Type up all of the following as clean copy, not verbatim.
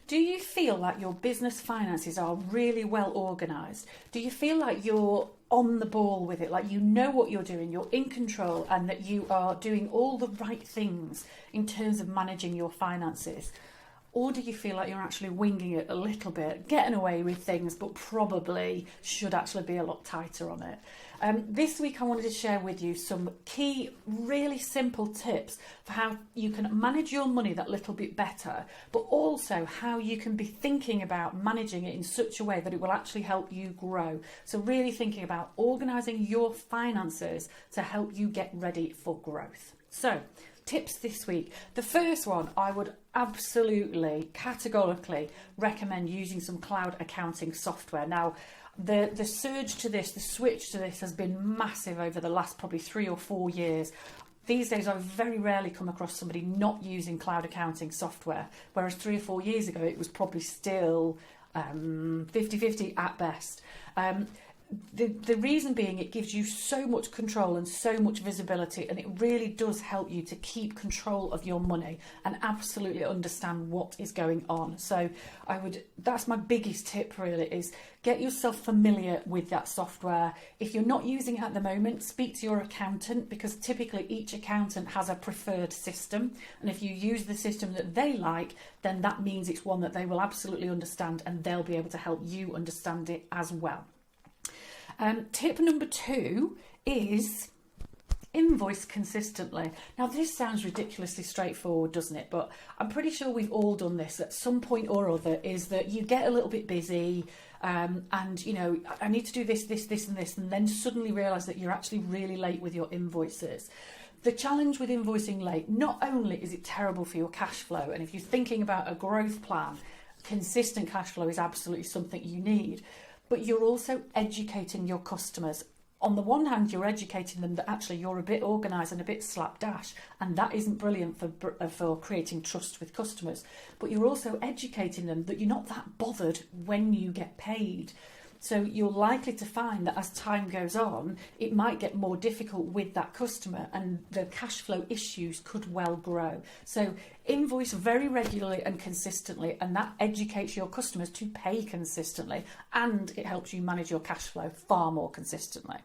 Do you feel like your business finances are really well organised? Do you feel like you're on the ball with it, like you know what you're doing, you're in control, and that you are doing all the right things in terms of managing your finances? Or do you feel like you're actually winging it a little bit, getting away with things, but probably should actually be a lot tighter on it? This week I wanted to share with you some key, really simple tips for how you can manage your money that little bit better, but also how you can be thinking about managing it in such a way that it will actually help you grow. So really thinking about organising your finances to help you get ready for growth. So, tips this week. The first one, I would absolutely, categorically recommend using some cloud accounting software. Now, the surge to this, the switch to this has been massive over the last probably 3 or 4 years. These days, I very rarely come across somebody not using cloud accounting software, whereas 3 or 4 years ago, it was probably still 50-50 at best. The reason being, it gives you so much control and so much visibility, and it really does help you to keep control of your money and absolutely understand what is going on. So that's my biggest tip really, is get yourself familiar with that software. If you're not using it at the moment, speak to your accountant, because typically each accountant has a preferred system, and if you use the system that they like, then that means it's one that they will absolutely understand, and they'll be able to help you understand it as well. Tip number 2 is invoice consistently. Now, this sounds ridiculously straightforward, doesn't it? But I'm pretty sure we've all done this at some point or other, is that you get a little bit busy and, you know, I need to do this, and then suddenly realise that you're actually really late with your invoices. The challenge with invoicing late, not only is it terrible for your cash flow, and if you're thinking about a growth plan, consistent cash flow is absolutely something you need, but you're also educating your customers. On the one hand, you're educating them that actually you're a bit organised and a bit slapdash, and that isn't brilliant for creating trust with customers. But you're also educating them that you're not that bothered when you get paid. So you're likely to find that as time goes on, it might get more difficult with that customer, and the cash flow issues could well grow. So invoice very regularly and consistently, and that educates your customers to pay consistently, and it helps you manage your cash flow far more consistently.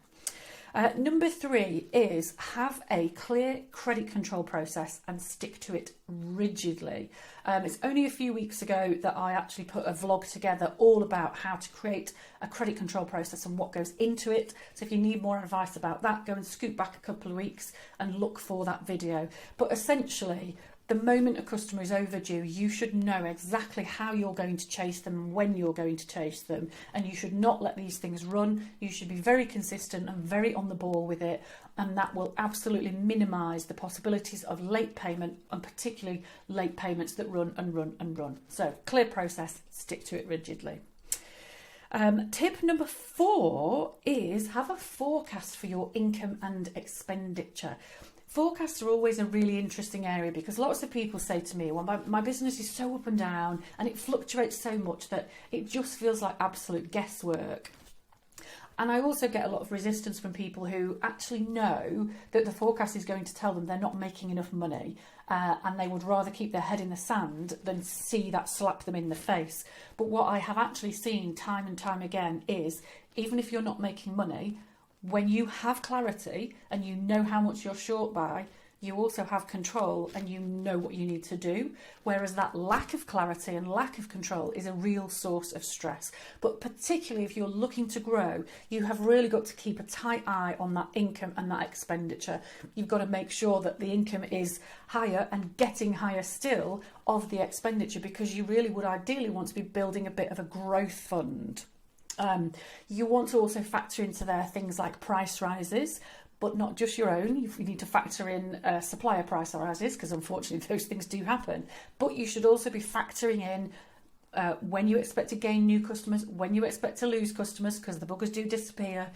Number 3 is have a clear credit control process and stick to it rigidly. It's only a few weeks ago that I actually put a vlog together all about how to create a credit control process and what goes into it. So if you need more advice about that, go and scoot back a couple of weeks and look for that video. But essentially, the moment a customer is overdue, you should know exactly how you're going to chase them and when you're going to chase them, and you should not let these things run. You should be very consistent and very on the ball with it, and that will absolutely minimise the possibilities of late payment, and particularly late payments that run and run and run. So clear process, stick to it rigidly. Tip number 4 is have a forecast for your income and expenditure. Forecasts are always a really interesting area, because lots of people say to me, well, my business is so up and down and it fluctuates so much that it just feels like absolute guesswork. And I also get a lot of resistance from people who actually know that the forecast is going to tell them they're not making enough money, and they would rather keep their head in the sand than see that slap them in the face. But what I have actually seen time and time again is, even if you're not making money, when you have clarity and you know how much you're short by, you also have control and you know what you need to do. Whereas that lack of clarity and lack of control is a real source of stress. But particularly if you're looking to grow, you have really got to keep a tight eye on that income and that expenditure. You've got to make sure that the income is higher and getting higher still of the expenditure, because you really would ideally want to be building a bit of a growth fund. You want to also factor into there things like price rises, but not just your own. You need to factor in supplier price rises, because unfortunately those things do happen. But you should also be factoring in when you expect to gain new customers, when you expect to lose customers, because the buggers do disappear.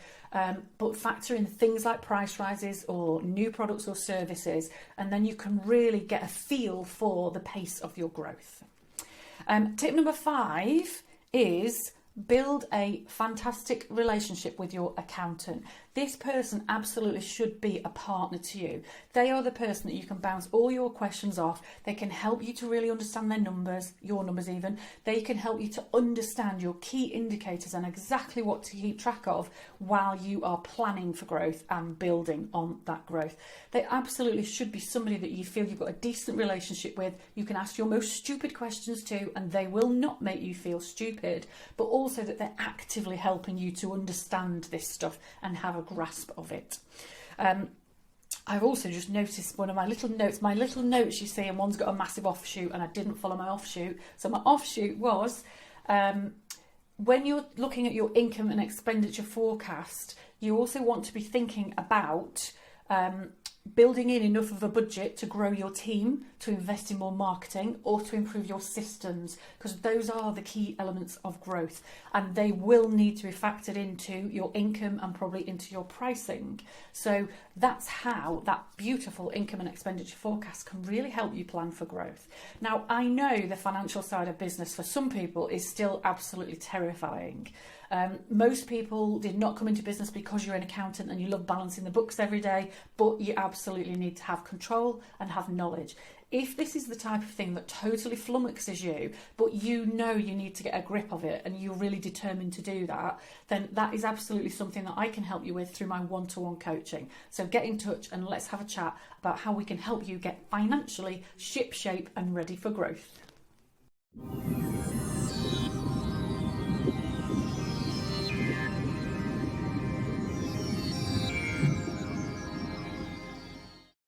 But factor in things like price rises or new products or services, and then you can really get a feel for the pace of your growth. Tip number 5 is build a fantastic relationship with your accountant. This person absolutely should be a partner to you. They are the person that you can bounce all your questions off. They can help you to really understand their numbers, your numbers even. They can help you to understand your key indicators and exactly what to keep track of while you are planning for growth and building on that growth. They absolutely should be somebody that you feel you've got a decent relationship with. You can ask your most stupid questions to, and they will not make you feel stupid, but also that they're actively helping you to understand this stuff and have a grasp of it. I've also just noticed one of my little notes you see, and one's got a massive offshoot, and I didn't follow my offshoot. So my offshoot was, when you're looking at your income and expenditure forecast, you also want to be thinking about building in enough of a budget to grow your team, to invest in more marketing, or to improve your systems, because those are the key elements of growth, and they will need to be factored into your income and probably into your pricing. So that's how that beautiful income and expenditure forecast can really help you plan for growth. Now, I know the financial side of business for some people is still absolutely terrifying. Most people did not come into business because you're an accountant and you love balancing the books every day, but you absolutely need to have control and have knowledge. If this is the type of thing that totally flummoxes you, but you know you need to get a grip of it and you're really determined to do that, then that is absolutely something that I can help you with through my one-to-one coaching. So get in touch and let's have a chat about how we can help you get financially shipshape and ready for growth.